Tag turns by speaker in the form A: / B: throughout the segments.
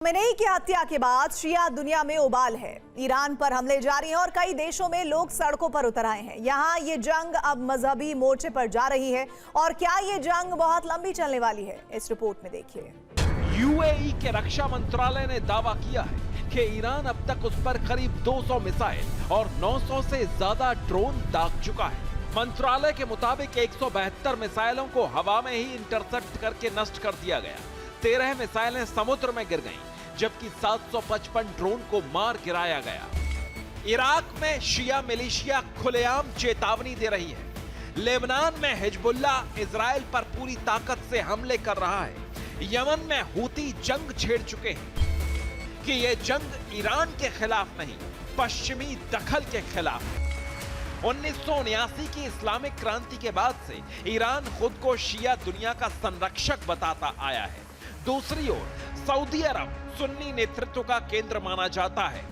A: Khamenei की हत्या के बाद शिया दुनिया में उबाल है। ईरान पर हमले जारी हैं और कई देशों में लोग सड़कों पर उतर आए हैं। यहाँ ये जंग अब मजहबी मोर्चे पर जा रही है और क्या ये जंग बहुत लंबी चलने वाली है, इस रिपोर्ट में देखिए।
B: यूएई के रक्षा मंत्रालय ने दावा किया है कि ईरान अब तक उस पर करीब 200 मिसाइल और 900 से ज्यादा ड्रोन दाग चुका है। मंत्रालय के मुताबिक 172 मिसाइलों को हवा में ही इंटरसेप्ट करके नष्ट कर दिया गया। 13 मिसाइलें समुद्र में गिर गईं, जबकि 755 ड्रोन को मार गिराया गया। इराक में शिया मिलिशिया खुलेआम चेतावनी दे रही है। लेबनान में हिजबुल्लाह इजराइल पर पूरी ताकत से हमले कर रहा है। यमन में हूती जंग छेड़ चुके हैं कि यह जंग ईरान के खिलाफ नहीं, पश्चिमी दखल के खिलाफ है। 1979 की इस्लामिक क्रांति के बाद से ईरान खुद को शिया दुनिया का संरक्षक बताता आया है। दूसरी ओर सऊदी अरब सुन्नी नेतृत्व का केंद्र माना जाता है।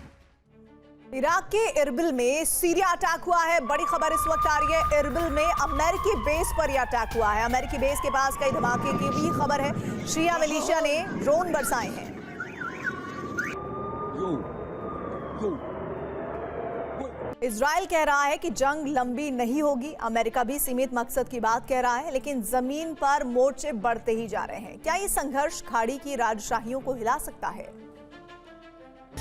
A: इराक के इरबिल में सीरिया अटैक हुआ है। बड़ी खबर इस वक्त आ रही है, इरबिल में अमेरिकी बेस पर यह अटैक हुआ है। अमेरिकी बेस के पास कई धमाके की भी खबर है। शिया मिलिशिया ने ड्रोन बरसाए हैं। इजराइल कह रहा है कि जंग लंबी नहीं होगी। अमेरिका भी सीमित मकसद की बात कह रहा है, लेकिन जमीन पर मोर्चे बढ़ते ही जा रहे हैं। क्या ये संघर्ष खाड़ी की राजशाहियों को हिला सकता है?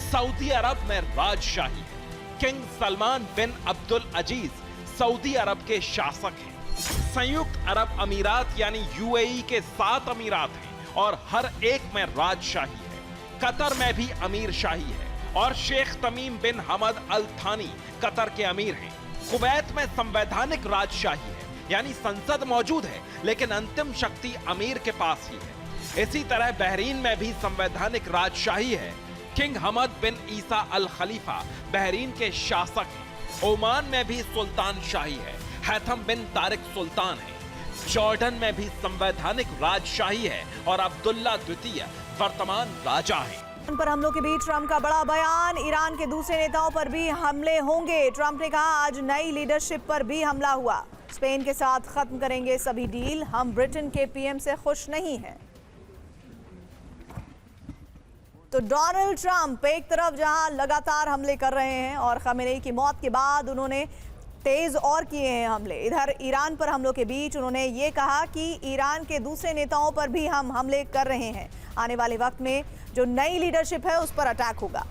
B: सऊदी अरब में राजशाही है। किंग सलमान बिन अब्दुल अजीज सऊदी अरब के शासक हैं। संयुक्त अरब अमीरात यानी यूएई के 7 अमीरात हैं और हर एक में राजशाही है। कतर में भी अमीर शाही है और शेख तमीम बिन हमद अल थानी कतर के अमीर हैं। कुवैत में संवैधानिक राजशाही है, यानी संसद मौजूद है लेकिन अंतिम शक्ति अमीर के पास ही है। इसी तरह बहरीन में भी संवैधानिक राजशाही है। किंग हमद बिन ईसा अल खलीफा बहरीन के शासक हैं। ओमान में भी सुल्तान शाही है, हैथम बिन तारिक सुल्तान है। जॉर्डन में भी संवैधानिक राजशाही है और अब्दुल्ला द्वितीय वर्तमान राजा है।
A: पर हमलों के बीच ट्रंप का बड़ा बयान। ईरान के दूसरे नेताओं पर भी हमले होंगे। ट्रंप ने कहा आज नई लीडरशिप पर भी हमला हुआ। स्पेन के साथ खत्म करेंगे सभी डील। हम ब्रिटेन के पीएम से खुश नहीं हैं। तो डोनाल्ड ट्रंप एक तरफ जहां लगातार हमले कर रहे हैं और खमेनेई की मौत के बाद उन्होंने तेज और किए हैं हमले। इधर ईरान पर हमलों के बीच उन्होंने ये कहा कि ईरान के दूसरे नेताओं पर भी हम हमले कर रहे हैं। आने वाले वक्त में जो नई लीडरशिप है उस पर अटैक होगा।